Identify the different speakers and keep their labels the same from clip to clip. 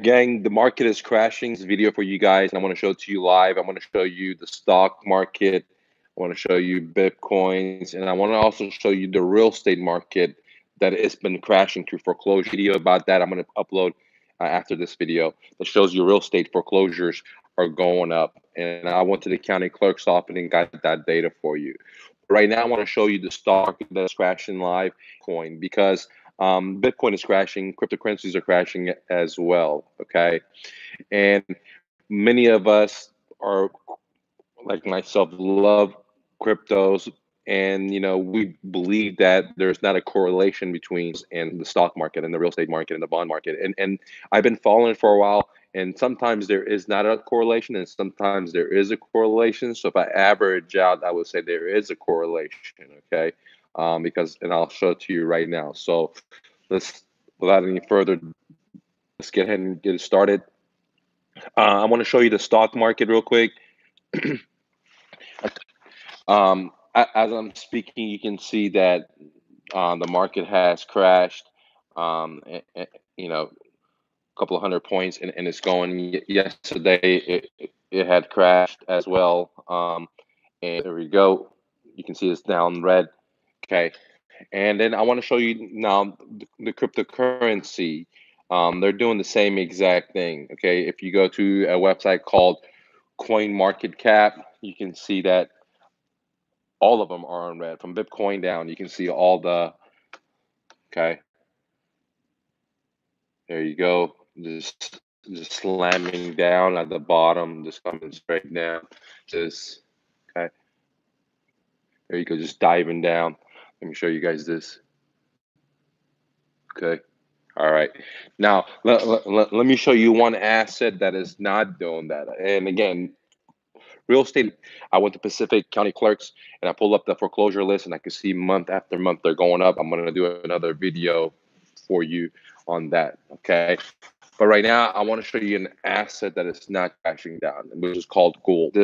Speaker 1: Gang, the market is crashing. This video for you guys. I want to show it to you live. I want to show you the stock market. I want to show you Bitcoins, and I want to also show you the real estate market that has been crashing through foreclosure. Video about that I'm going to upload after this video that shows you real estate foreclosures are going up. And I went to the county clerk's office and got that data for you. Right now, I want to show you the stock that's crashing live, coin, because Bitcoin is crashing, cryptocurrencies are crashing as well. Okay, and many of us are like myself love cryptos, and we believe that there's not a correlation between and the stock market and the real estate market and the bond market. And I've been following it for a while, and sometimes there is not a correlation and sometimes there is a correlation. So if I average out, I would say there is a correlation. Okay, because, and I'll show it to you right now. So let's, without any further, let's get ahead and get it started. I want to show you the stock market real quick. As I'm speaking, you can see that the market has crashed. A couple of 100 points, and it's going. Yesterday, it had crashed as well. And there we go. You can see it's down red. Okay, and then I want to show you now the cryptocurrency. They're doing the same exact thing. Okay, if you go to a website called CoinMarketCap, you can see that all of them are on red. From Bitcoin down, you can see all the, okay, there you go. Just slamming down at the bottom, just coming straight down. Just, okay, there you go, just diving down. Let me show you guys this. Okay, all right. Now, let me show you one asset that is not doing that. And again, real estate, I went to Pacific County Clerks and I pulled up the foreclosure list, and I can see month after month they're going up. I'm going to do another video for you on that. Okay. But right now, I want to show you an asset that is not crashing down, which is called gold.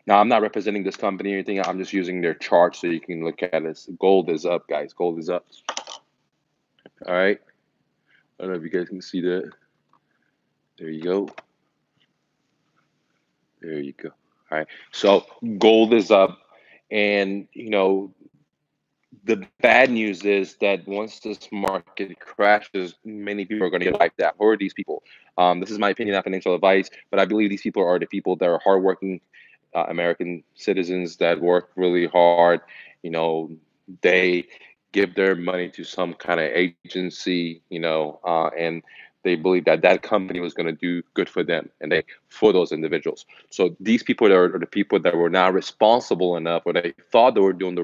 Speaker 1: Now, I'm not representing this company or anything. I'm just using their chart so you can look at it. Gold is up, guys. Gold is up. All right. I don't know if you guys can see that. There you go. There you go. All right. So gold is up, and the bad news is that once this market crashes, many people are going to get wiped out. Who are these people? This is my opinion, not financial advice, but I believe these people are the people that are hardworking American citizens that work really hard. They give their money to some kind of agency, and they believe that that company was going to do good for them and they for those individuals. So these people are the people that were not responsible enough, or they thought they were doing the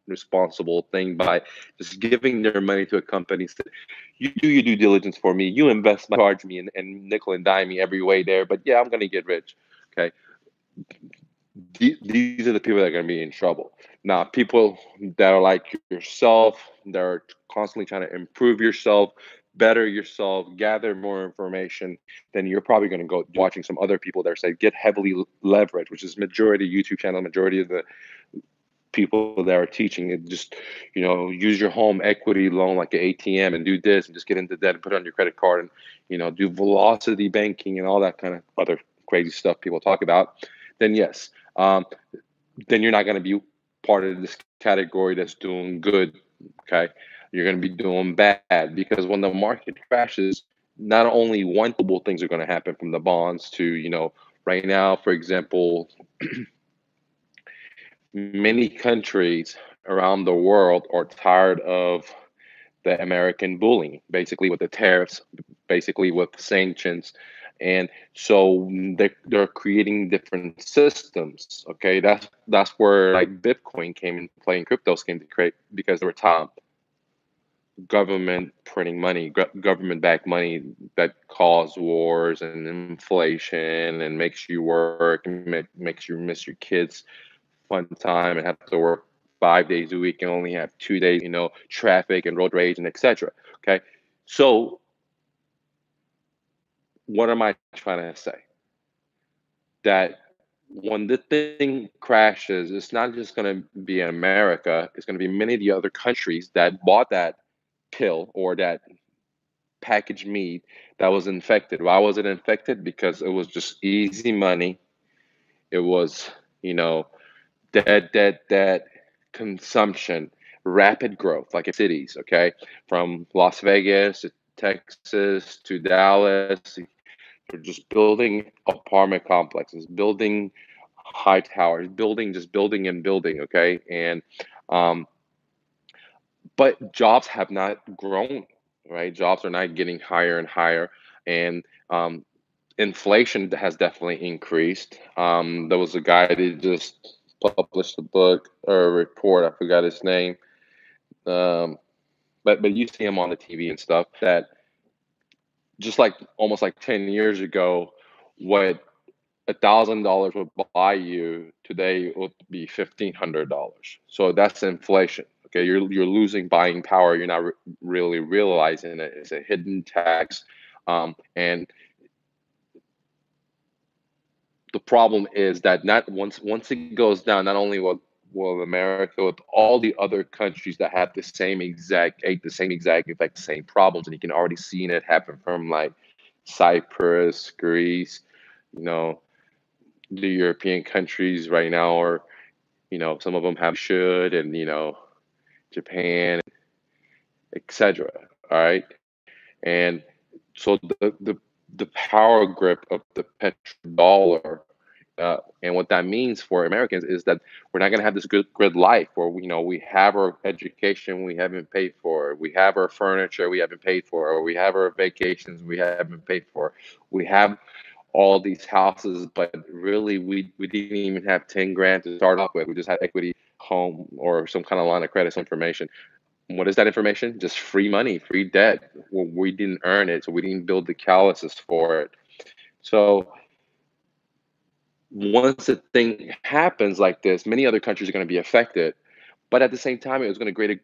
Speaker 1: responsible thing by just giving their money to a company. So you do your due diligence for me. You invest, charge me, and nickel and dime me every way there. But yeah, I'm going to get rich. Okay. These are the people that are going to be in trouble. Now, people that are like yourself, that are constantly trying to improve yourself, better yourself, gather more information, then you're probably going to go watching some other people that say get heavily leveraged, which is majority YouTube channel, majority of the people that are teaching it. Just use your home equity loan like an ATM and do this and just get into debt and put it on your credit card and do velocity banking and all that kind of other crazy stuff people talk about. Then yes, then you're not going to be part of this category that's doing good. Okay, you're going to be doing bad, because when the market crashes, not only one things are going to happen, from the bonds to right now, for example, many countries around the world are tired of the American bullying, basically with the tariffs, basically with sanctions. And so they're creating different systems. Okay, that's where like Bitcoin came into play and cryptos came to create, because they were top government printing money, government-backed money that cause wars and inflation and makes you work and makes you miss your kids' fun time and have to work 5 days a week and only have 2 days, traffic and road rage and etc. Okay, so what am I trying to say? That when the thing crashes, it's not just going to be in America. It's going to be many of the other countries that bought that pill or that packaged meat that was infected. Why was it infected? Because it was just easy money. It was, you know, dead consumption, rapid growth, like in cities, okay? From Las Vegas to Texas to Dallas, they're just building apartment complexes, building high towers, building and building, okay? And um, but jobs have not grown, right? Jobs are not getting higher and higher, and inflation has definitely increased. There was a guy that just published a book or a report. I forgot his name, um, but you see him on the TV and stuff. That just like almost like 10 years ago, what $1,000 would buy you today would be $1,500. So that's inflation. Okay, you're losing buying power. You're not really realizing it. It's a hidden tax, and the problem is that not once it goes down, not only will America, with all the other countries that have the same exact effect, same problems, and you can already see it happen from like Cyprus, Greece, you know, the European countries right now, or some of them have should, and Japan, etc. All right, and so the power grip of the petrodollar, and what that means for Americans is that we're not going to have this good life where we have our education we haven't paid for, we have our furniture we haven't paid for, or we have our vacations we haven't paid for. We have all these houses, but really we didn't even have 10 grand to start off with. We just had equity, home, or some kind of line of credit information. What is that information? Just free money, free debt. Well, we didn't earn it, so we didn't build the calluses for it. So once a thing happens like this, many other countries are going to be affected. But at the same time, it was going to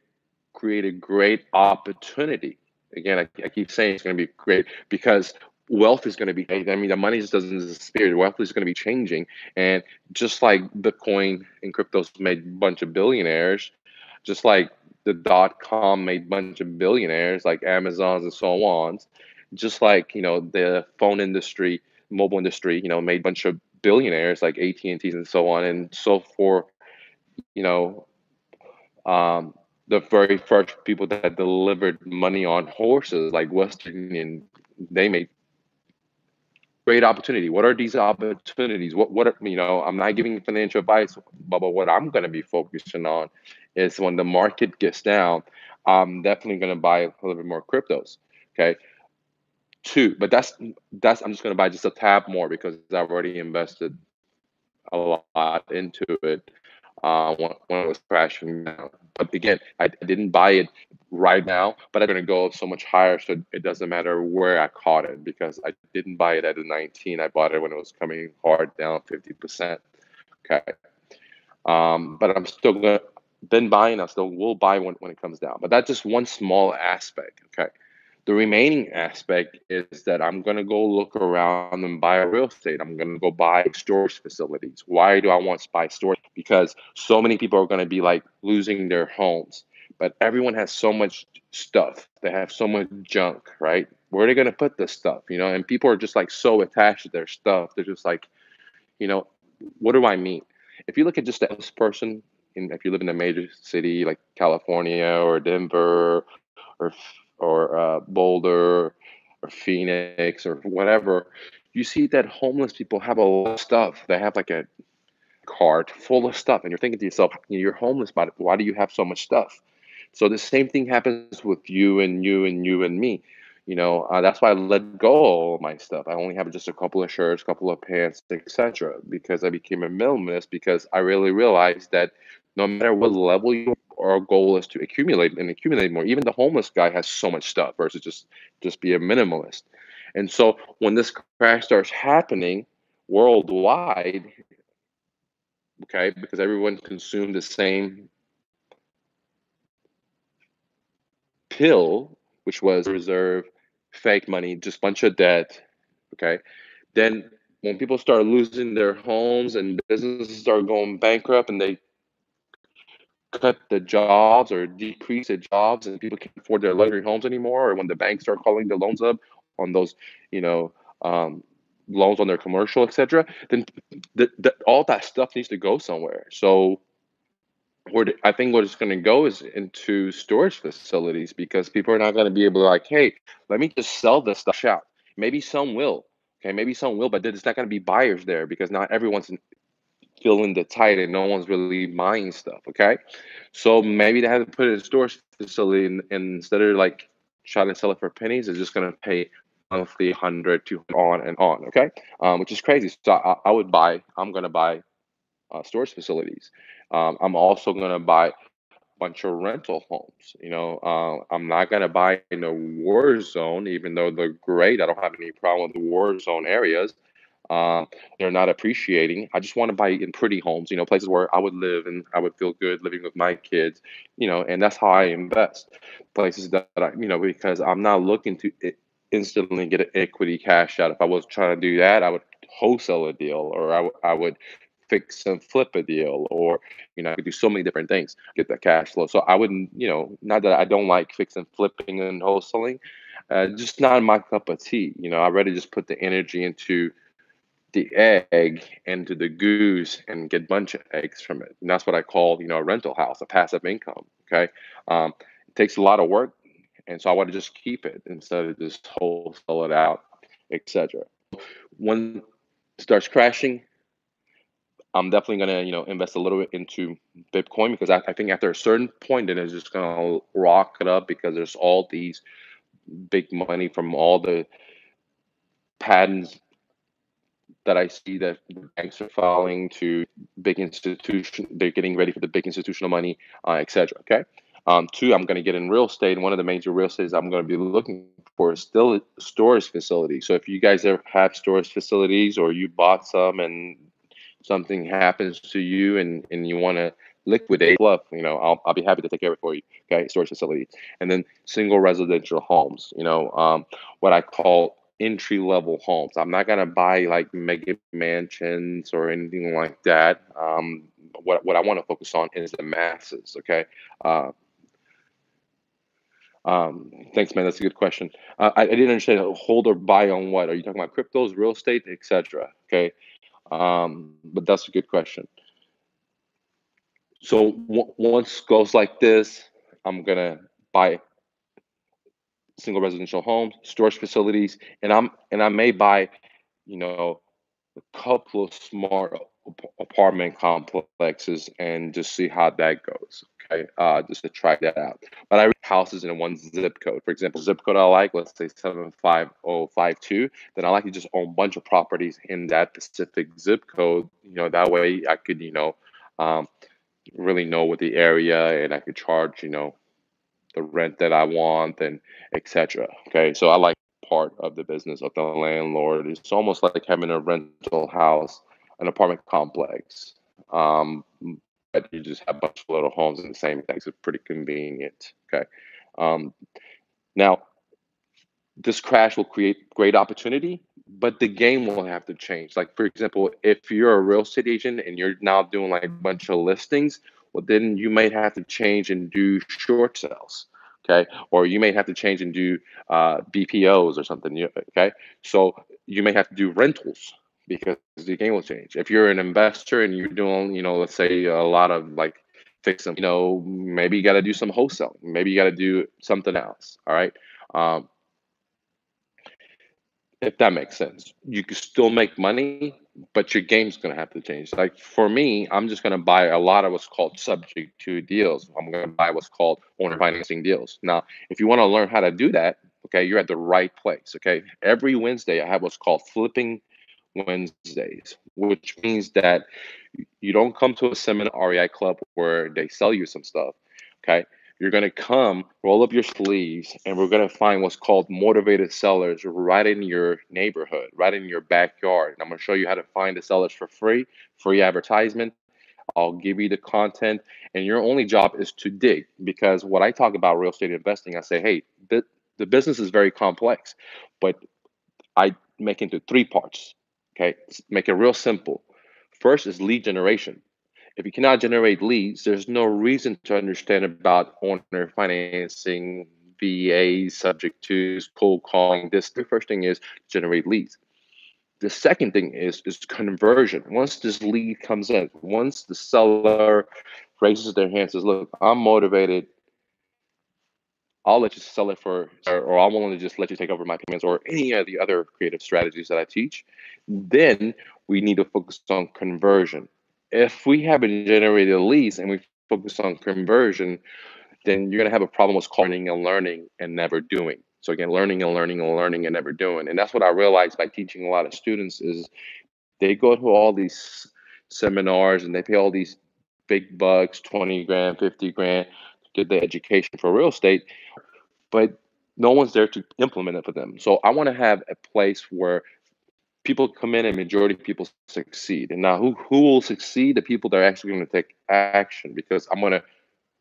Speaker 1: create a great opportunity. Again, I keep saying it's going to be great because wealth is going to be, I mean, the money just doesn't disappear. Wealth is going to be changing. And just like Bitcoin and cryptos made a bunch of billionaires, just like the dot-com made a bunch of billionaires, like Amazons and so on, just like, the phone industry, mobile industry, made a bunch of billionaires like AT&Ts and so on and so forth, you know, the very first people that delivered money on horses, like Western Union, they made great opportunity. What are these opportunities? What are, I'm not giving financial advice, but what I'm going to be focusing on is when the market gets down, I'm definitely going to buy a little bit more cryptos. Okay. Two, but that's I'm just going to buy just a tab more because I've already invested a lot into it when it was crashing down. But again, I didn't buy it right now, but I'm going to go so much higher, so it doesn't matter where I caught it because I didn't buy it at a 19. I bought it when it was coming hard down 50%. Okay, but I'm still gonna been buying. I still will buy when it comes down. But that's just one small aspect. Okay. The remaining aspect is that I'm going to go look around and buy real estate. I'm going to go buy storage facilities. Why do I want to buy storage? Because so many people are going to be like losing their homes, but everyone has so much stuff. They have so much junk, right? Where are they going to put this stuff? And people are just like so attached to their stuff. They're just like, you know, what do I mean? If you look at just this person, if you live in a major city like California or Denver or Boulder or Phoenix or whatever, you see that homeless people have a lot of stuff. They have like a cart full of stuff, and you're thinking to yourself, you're homeless, but why do you have so much stuff? So the same thing happens with you and you and you and me. That's why I let go of my stuff. I only have just a couple of shirts, couple of pants, etc. Because I became a minimalist because I really realized that no matter what level our goal is to accumulate and accumulate more. Even the homeless guy has so much stuff versus just be a minimalist. And so when this crash starts happening worldwide, okay, because everyone consumed the same pill, which was reserve, fake money, just bunch of debt. Okay. Then when people start losing their homes and businesses start going bankrupt and they cut the jobs or decrease the jobs and people can't afford their luxury homes anymore, or when the banks start calling the loans up on those, you know, um, loans on their commercial, etc., then all that stuff needs to go somewhere. So I think what it's going to go is into storage facilities because people are not going to be able to like, hey, let me just sell this stuff out. Maybe some will. Okay, maybe some will, but there's not going to be buyers there because not everyone's feeling the tide and no one's really buying stuff. Okay, so maybe they have to put it in a storage facility and instead of like trying to sell it for pennies, they're just going to pay monthly 100 to on and on. Okay, which is crazy. So I would buy. I'm going to buy storage facilities. I'm also going to buy bunch of rental homes. I'm not gonna buy in a war zone, even though they're great. I don't have any problem with the war zone areas. Um, they're not appreciating. I just want to buy in pretty homes, places where I would live and I would feel good living with my kids, and that's how I invest. Places that because I'm not looking to instantly get an equity cash out. If I was trying to do that, I would wholesale a deal, or I would fix and flip a deal, or I could do so many different things, get that cash flow. So I wouldn't, not that I don't like fixing, flipping, and wholesaling, just not my cup of tea. I'd rather just put the energy into the egg, into the goose, and get a bunch of eggs from it. And that's what I call, a rental house, a passive income. Okay. It takes a lot of work. And so I want to just keep it instead of just wholesale it out, etc. When it starts crashing, I'm definitely gonna, invest a little bit into Bitcoin because I think after a certain point, then it's just gonna rock it up because there's all these big money from all the patents that I see that the banks are filing to big institution. They're getting ready for the big institutional money, etc. Okay. Two, I'm going to get in real estate, and one of the major real estates I'm going to be looking for is still a storage facility. So if you guys ever have storage facilities, or you bought some and something happens to you and you want to liquidate fluff, I'll be happy to take care of it for you. Okay, storage facility. And then single residential homes, what I call entry level homes. I'm not gonna buy like mega mansions or anything like that. What I want to focus on is the masses. Okay. uh, Thanks, man. That's a good question. I didn't understand, hold or buy on what. Are you talking about cryptos, real estate, etc.? Okay. But that's a good question. So once goes like this, I'm gonna buy single residential homes, storage facilities, and I may buy, you know, a couple of smart apartment complexes and just see how that goes. Okay, just to try that out. But I read houses in one zip code. For example, zip code I like, let's say 75052. Then I like to just own a bunch of properties in that specific zip code. That way I could, um, really know what the area, and I could charge, the rent that I want, and etc. Okay, so I like part of the business of the landlord. It's almost like having a rental house, an apartment complex, um, but you just have a bunch of little homes in the same thing. So it's pretty convenient. Okay, um, now this crash will create great opportunity, but the game will have to change. Like, for example, if you're a real estate agent and you're now doing like a bunch of listings, well, then you might have to change and do short sales. Okay. Or you may have to change and do BPOs or something. Okay. So you may have to do rentals because the game will change. If you're an investor and you're doing, let's say a lot of like fix them, maybe you got to do some wholesaling. Maybe you got to do something else. All right. Um, if that makes sense. You can still make money, but your game's gonna have to change. Like for me, I'm just gonna buy a lot of what's called subject to deals. I'm gonna buy what's called owner financing deals. Now, if you want to learn how to do that, okay, you're at the right place. Okay. Every Wednesday I have what's called flipping Wednesdays, which means that you don't come to a seminar REI club where they sell you some stuff. Okay. You're going to come, roll up your sleeves, and we're going to find what's called motivated sellers right in your neighborhood, right in your backyard. And I'm going to show you how to find the sellers for free advertisement. I'll give you the content, and your only job is to dig. Because what I talk about real estate investing, I say, hey, the business is very complex, but I make it into three parts. Okay, make it real simple. First is lead generation. If you cannot generate leads, there's no reason to understand about owner financing, VAs, subject to cold calling. This the first thing is generate leads. The second thing is conversion. Once this lead comes in, once the seller raises their hand, says, "Look, I'm motivated. I'll let you sell it for, or I'm willing to just let you take over my payments," or any of the other creative strategies that I teach, then we need to focus on conversion. If we haven't generated leads and we focus on conversion, then you're going to have a problem with learning and learning and never doing. So again, learning and learning and learning and never doing. And that's what I realized by teaching a lot of students is they go to all these seminars and they pay all these big bucks, 20 grand, 50 grand to get the education for real estate, but no one's there to implement it for them. So I want to have a place where people come in and majority of people succeed. And now who will succeed? The people that are actually going to take action, because I'm going to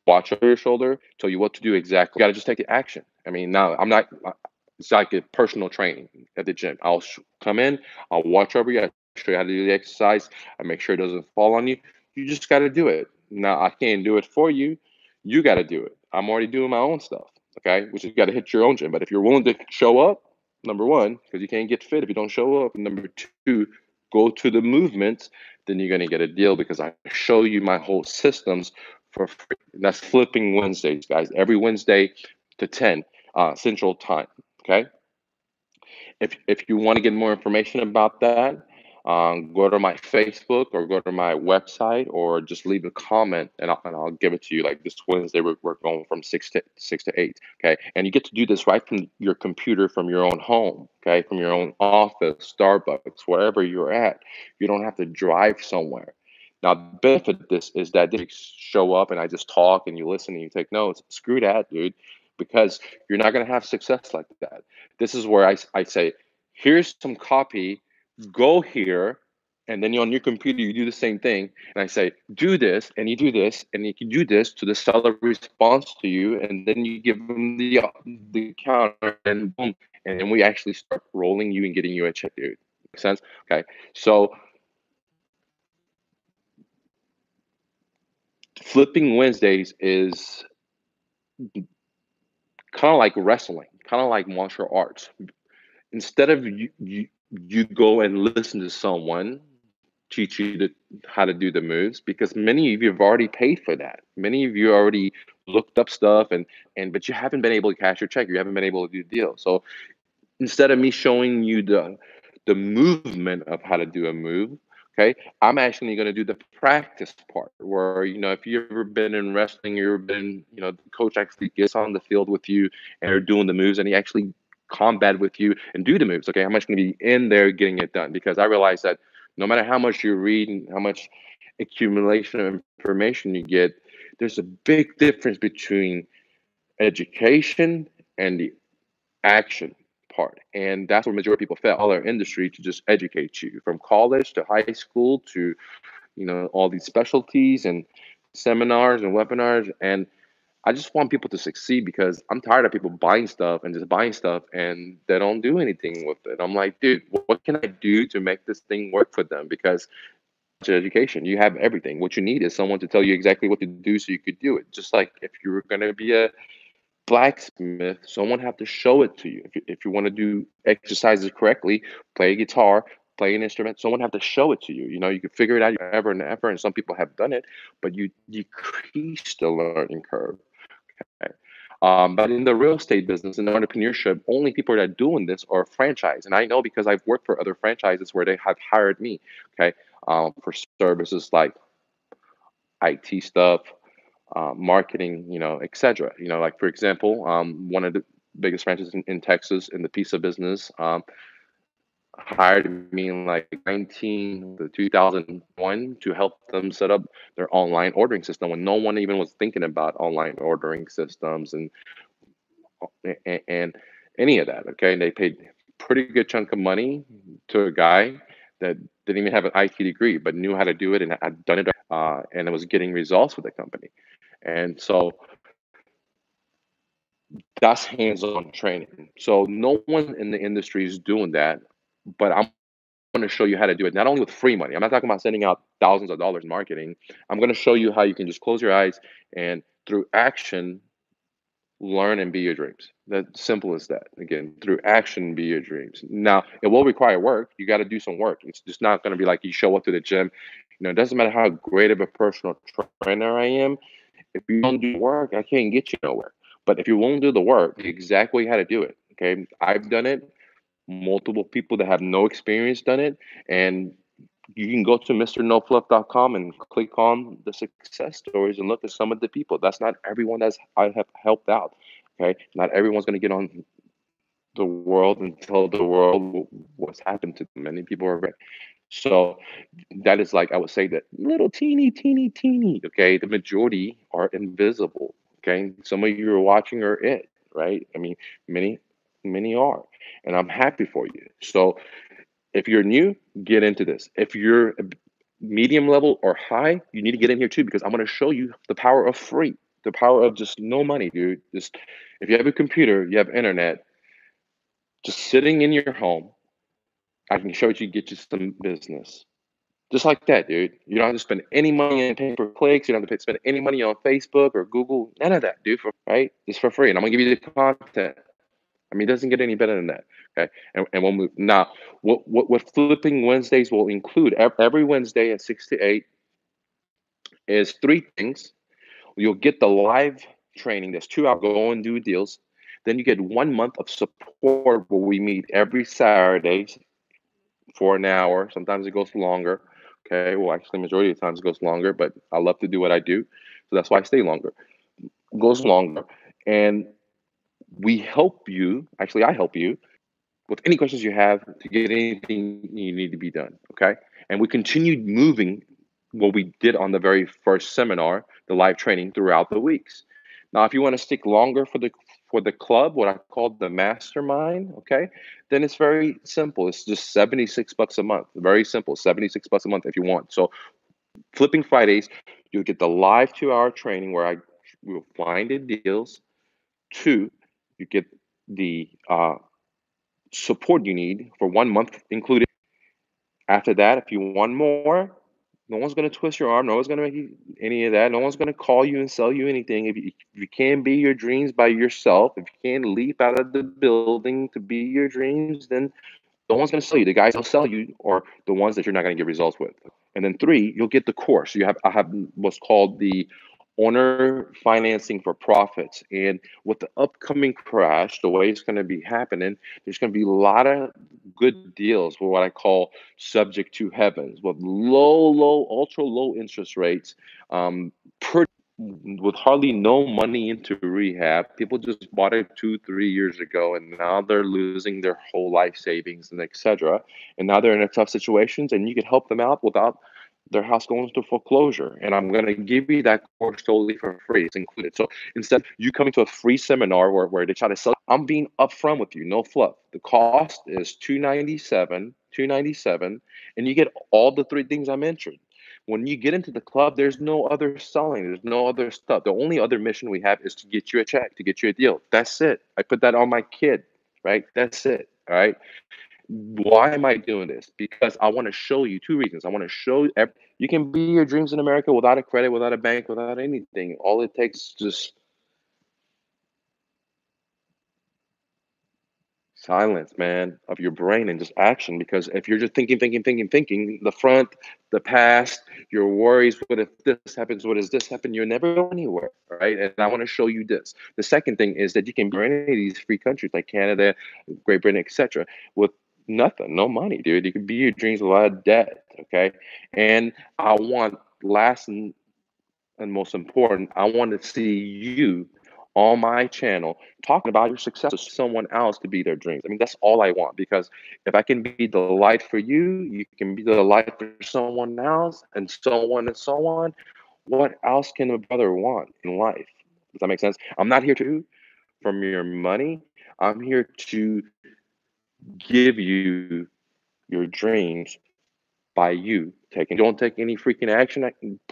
Speaker 1: watch over your shoulder, tell you what to do exactly. You got to just take the action. I mean, now I'm not, it's like a personal training at the gym. I'll come in, I'll watch over you, I show you how to do the exercise, I make sure it doesn't fall on you. You just got to do it. Now, I can't do it for you. You got to do it. I'm already doing my own stuff. Okay. Which is you got to hit your own gym. But if you're willing to show up, number one, because you can't get fit if you don't show up. Number two, go to the movements, then you're going to get a deal because I show you my whole systems for free. And that's Flipping Wednesdays, guys. Every Wednesday to 10 Central Time. Okay. If you want to get more information about that, go to my Facebook or go to my website or just leave a comment and I'll give it to you. Like this Wednesday, we're going from 6 to 8. Okay. And you get to do this right from your computer, from your own home. Okay. From your own office, Starbucks, wherever you're at. You don't have to drive somewhere. Now, the benefit of this is that they show up and I just talk and you listen and you take notes. Screw that, dude, because you're not going to have success like that. This is where I say, here's some copy, go here, and then you on your computer, you do the same thing. And I say, do this, and you do this, and you can do this to the seller response to you, and then you give them the counter, and boom, and then we actually start rolling you and getting you a check, dude. Make sense? Okay. So Flipping Wednesdays is kind of like wrestling, kind of like martial arts. Instead of you go and listen to someone teach you how to do the moves, because many of you have already paid for that. Many of you already looked up stuff and but you haven't been able to cash your check. You haven't been able to do the deal. So instead of me showing you the movement of how to do a move, okay, I'm actually going to do the practice part where, if you've ever been in wrestling, you've ever been, the coach actually gets on the field with you and they're doing the moves and he actually combat with you and do the moves. Okay, I'm actually going to be in there getting it done, because I realize that no matter how much you read and how much accumulation of information you get, there's a big difference between education and the action part. And that's where majority of people fail all our industry, to just educate you from college to high school to, all these specialties and seminars and webinars. And I just want people to succeed, because I'm tired of people buying stuff and just buying stuff and they don't do anything with it. I'm like, dude, what can I do to make this thing work for them? Because education, you have everything. What you need is someone to tell you exactly what to do so you could do it. Just like if you were going to be a blacksmith, someone have to show it to you. If you want to do exercises correctly, play a guitar, play an instrument, someone have to show it to you. You can figure it out ever and ever, and some people have done it, but you decrease the learning curve. Okay. But in the real estate business and entrepreneurship, only people that are doing this are franchise. And I know because I've worked for other franchises where they have hired me, okay, for services like IT stuff, marketing, etc. Like for example, one of the biggest franchises in Texas in the pizza business hired me in like 2001 to help them set up their online ordering system when no one even was thinking about online ordering systems and any of that. Okay, and they paid pretty good chunk of money to a guy that didn't even have an IT degree, but knew how to do it and had done it, and it was getting results with the company. And so that's hands-on training. So no one in the industry is doing that, but I'm going to show you how to do it. Not only with free money. I'm not talking about sending out thousands of dollars in marketing. I'm going to show you how you can just close your eyes and through action learn and be your dreams. That simple as that. Again, through action, be your dreams. Now, it will require work. You got to do some work. It's just not going to be like you show up to the gym. It doesn't matter how great of a personal trainer I am. If you don't do work, I can't get you nowhere. But if you won't do the work, exactly how to do it. Okay, I've done it. Multiple people that have no experience done it, and you can go to mrnofluff.com and click on the success stories and look at some of the people. That's not everyone that's I have helped out. Okay, not everyone's going to get on the world and tell the world what's happened to them. Many people are so that is like I would say that little teeny. Okay, the majority are invisible. Okay, some of you are watching are it, right? I mean, many are, and I'm happy for you. So if you're new, get into this. If you're medium level or high, you need to get in here too because I'm going to show you the power of free, the power of just no money, dude. Just if you have a computer, you have internet, just sitting in your home, I can show you get you some business. Just like that, dude. You don't have to spend any money on pay per clicks. You don't have to spend any money on Facebook or Google. None of that, dude. Right? Just for free. And I'm gonna give you the content. I mean, it doesn't get any better than that. Okay, and we'll move now. What Flipping Wednesdays will include every Wednesday at 6 to 8 is three things. You'll get the live training. That's 2 hours. Go and do deals. Then you get 1 month of support where we meet every Saturday for an hour. Sometimes it goes longer. Okay, well, actually, majority of the times it goes longer, but I love to do what I do, so that's why I stay longer. It goes longer, and we help you. Actually, I help you with any questions you have to get anything you need to be done. Okay, and we continued moving what we did on the very first seminar, the live training, throughout the weeks. Now, if you want to stick longer for the club, what I call the mastermind, okay, then it's very simple. It's just 76 bucks a month. Very simple, 76 bucks a month if you want. So Flipping Fridays, you'll get the live 2 hour training where I will find the deals. Two, you get the support you need for 1 month included. After that, if you want more, no one's going to twist your arm. No one's going to make you any of that. No one's going to call you and sell you anything. If you can't be your dreams by yourself, if you can't leap out of the building to be your dreams, then no one's going to sell you. The guys will sell you or the ones that you're not going to get results with. And then three, you'll get the course. I have what's called the owner financing for profits. And with the upcoming crash, the way it's going to be happening, there's going to be a lot of good deals for what I call subject to heavens with ultra low interest rates, per with hardly no money into rehab. People just bought it 2 3 years ago and now they're losing their whole life savings and etc. And now they're in a tough situations and you can help them out without their house going into foreclosure. And I'm going to give you that course totally for free. It's included. So instead you coming to a free seminar where they try to sell, I'm being upfront with you, no fluff. The cost is $297, and you get all the three things I mentioned. When you get into the club, there's no other selling. There's no other stuff. The only other mission we have is to get you a check, to get you a deal. That's it. I put that on my kid, right? That's it. All right. Why am I doing this? Because I want to show you two reasons. I want to show you can be your dreams in America without a credit, without a bank, without anything. All it takes is just silence, man, of your brain and just action. Because if you're just thinking, the front, the past, your worries, what if this happens, what does this happen, you'll never go anywhere, right? And I want to show you this. The second thing is that you can be in any of these free countries like Canada, Great Britain, etc., with nothing, no money, dude. You can be your dreams with a lot of debt, okay? And I want last and most important, I want to see you on my channel talking about your success to someone else to be their dreams. I mean, that's all I want because if I can be the light for you, you can be the light for someone else, and so on and so on. What else can a brother want in life? Does that make sense? I'm not here to from your money. I'm here to give you your dreams by you taking. Don't take any freaking action.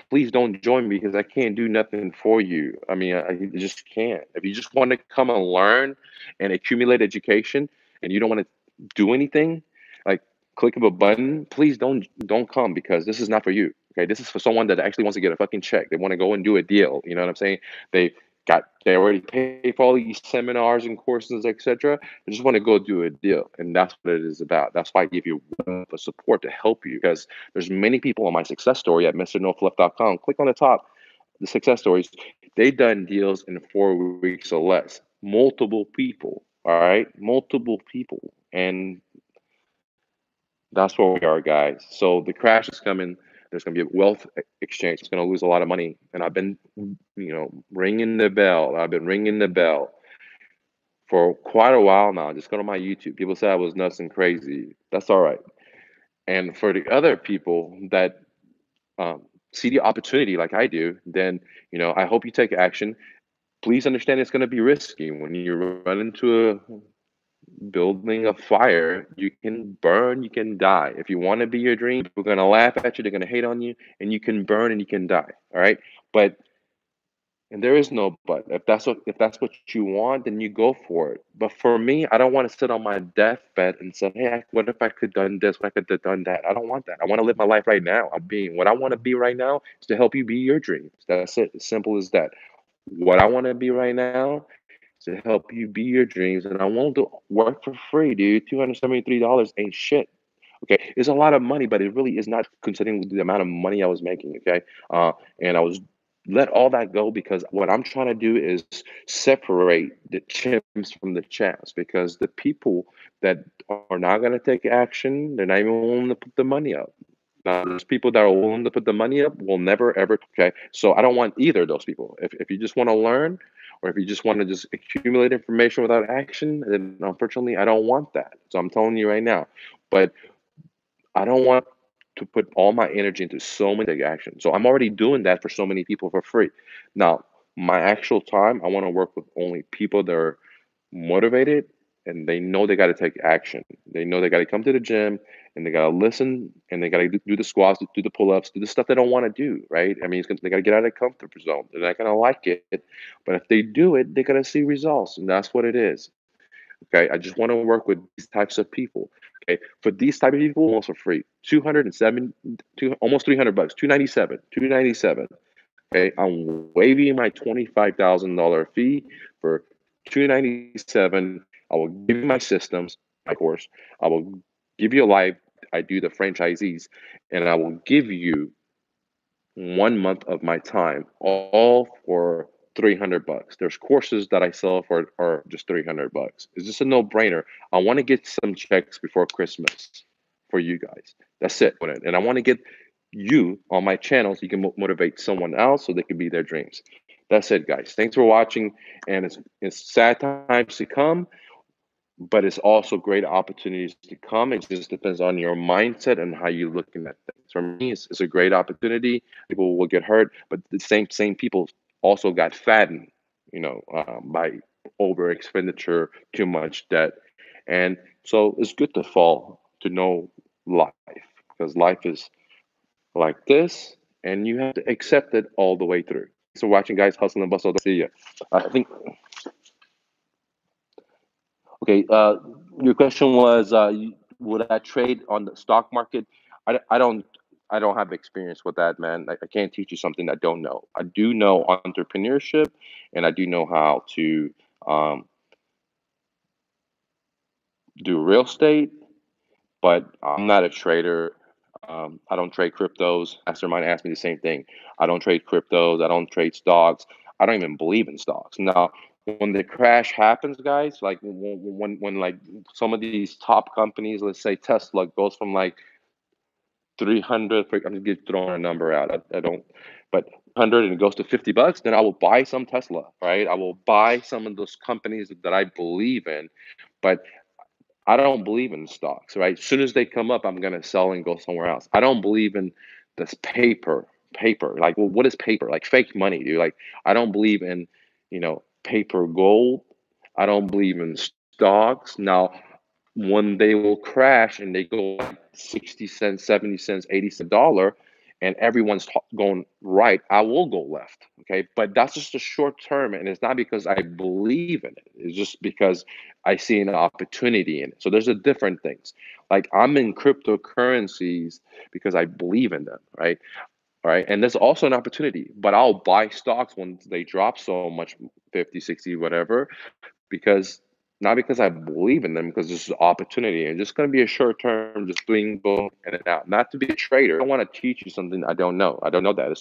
Speaker 1: Please don't join me because I can't do nothing for you. I mean, I just can't. If you just want to come and learn and accumulate education, and you don't want to do anything, like click of a button, please don't come because this is not for you. Okay, this is for someone that actually wants to get a fucking check. They want to go and do a deal. You know what I'm saying? They already paid for all these seminars and courses, etc. They just want to go do a deal, and that's what it is about. That's why I give you the support to help you, because there's many people on my success story at MrNoFluff.com. Click on the top, the success stories. They done deals in 4 weeks or less. Multiple people. All right, multiple people, and that's where we are, guys. So the crash is coming. There's going to be a wealth exchange. It's going to lose a lot of money. And I've been, ringing the bell. I've been ringing the bell for quite a while now. Just go to my YouTube. People say I was nuts and crazy. That's all right. And for the other people that see the opportunity like I do, then, I hope you take action. Please understand it's going to be risky. When you run into a building a fire, you can burn, you can die. If you want to be your dream, people are going to laugh at you, they're going to hate on you, and you can burn and you can die. All right, but and there is no but. If that's what you want, then you go for it. But for me, I don't want to sit on my deathbed and say, hey, what if I could done this, what I could have done that. I don't want that. I want to live my life right now. What I want to be right now is to help you be your dreams. That's it, as simple as that. What I want to be right now to help you be your dreams. And I want to work for free, dude. $273 ain't shit. Okay. It's a lot of money, but it really is not, considering the amount of money I was making. Okay. And I was let all that go, because what I'm trying to do is separate the chimps from the champs, because the people that are not going to take action, they're not even willing to put the money up. Now, there's people that are willing to put the money up will never ever. Okay, so I don't want either of those people. If you just want to learn, or if you just want to just accumulate information without action, then unfortunately I don't want that. So I'm telling you right now. But I don't want to put all my energy into so many action. So I'm already doing that for so many people for free. Now, my actual time, I want to work with only people that are motivated, and they know they got to take action. They know they got to come to the gym, and they got to listen, and they got to do the squats, do the pull-ups, do the stuff they don't want to do, right? I mean, they got to get out of their comfort zone. They're not going to like it, but if they do it, they're going to see results, and that's what it is. Okay, I just want to work with these types of people. Okay, for these type of people, almost for free, 207, almost $300, 297, 297. Okay, I'm waiving my $25,000 fee for 297. I will give you my systems, my course. I will give you a live. I do the franchisees, and I will give you 1 month of my time, all for $300. There's courses that I sell for are just $300. It's just a no-brainer. I want to get some checks before Christmas for you guys. That's it. And I want to get you on my channel so you can motivate someone else so they can be their dreams. That's it, guys. Thanks for watching. And it's sad times to come, but it's also great opportunities to come. It just depends on your mindset and how you're looking at things. For me, it's a great opportunity. People will get hurt, but the same people also got fattened, by over expenditure, too much debt, and so it's good to fall to know life, because life is like this, and you have to accept it all the way through. Thanks for watching, guys. Hustle and bustle. See ya. I think. Okay, your question was, would I trade on the stock market? I don't have experience with that, man. I can't teach you something I don't know. I do know entrepreneurship, and I do know how to um, do real estate, but I'm not a trader. I don't trade cryptos. Mastermind asked me the same thing. I don't trade cryptos. I don't trade stocks. I don't even believe in stocks. Now, when the crash happens, guys, like when like some of these top companies, let's say Tesla, goes from like 300, I'm just throwing a number out. I don't, but 100 and it goes to $50, then I will buy some Tesla, right? I will buy some of those companies that I believe in, but I don't believe in stocks, right? As soon as they come up, I'm gonna sell and go somewhere else. I don't believe in this paper. Like, well, what is paper? Like fake money, dude. Like, I don't believe in, paper gold. I don't believe in stocks. Now, when they will crash and they go like 60 cents, 70 cents, 80 cents dollar, and everyone's going right, I will go left. Okay. But that's just a short term. And it's not because I believe in it, it's just because I see an opportunity in it. So there's a different things. Like, I'm in cryptocurrencies because I believe in them, right? All right. And there's also an opportunity, but I'll buy stocks when they drop so much, 50, 60, whatever, because not because I believe in them, because this is opportunity and just going to be a short term, just doing boom in and out. Not to be a trader. I don't want to teach you something I don't know. I don't know that.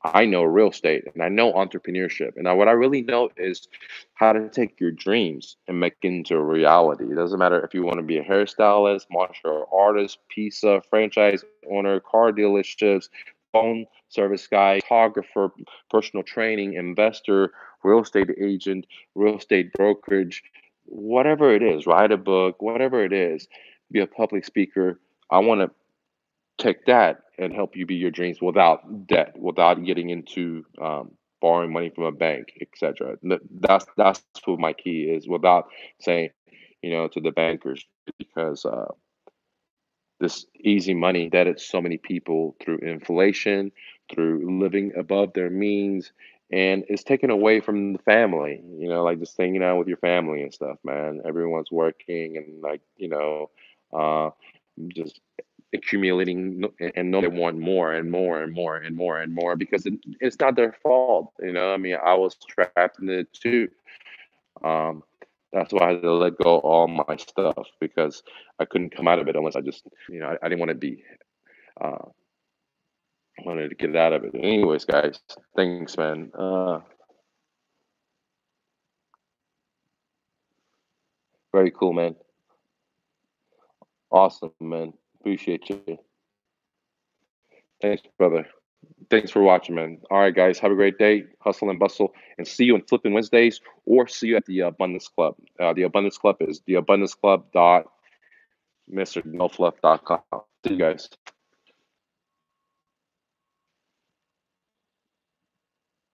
Speaker 1: I know real estate and I know entrepreneurship. And what I really know is how to take your dreams and make it into a reality. It doesn't matter if you want to be a hairstylist, martial artist, pizza, franchise owner, car dealerships, phone service guy, photographer, personal training, investor, real estate agent, real estate brokerage, whatever it is, write a book, whatever it is, be a public speaker. I want to take that and help you be your dreams without debt, without getting into borrowing money from a bank, etc. That's what my key is, without saying, to the bankers, because this easy money indebted so many people through inflation, through living above their means, and it's taken away from the family, like just hanging out with your family and stuff, man. Everyone's working and like, uh, just accumulating and know they want more and more and more and more and more because it's not their fault. I mean, I was trapped in it too. Um, that's why I had to let go of all my stuff because I couldn't come out of it unless I just, I didn't want to be, uh, I wanted to get out of it. Anyways, guys, thanks, man. Very cool, man. Awesome, man. Appreciate you. Thanks, brother. Thanks for watching, man. All right, guys, have a great day. Hustle and bustle, and see you on Flipping Wednesdays, or see you at the Abundance Club. The Abundance Club is theabundanceclub.mrnofluff.com. See you guys.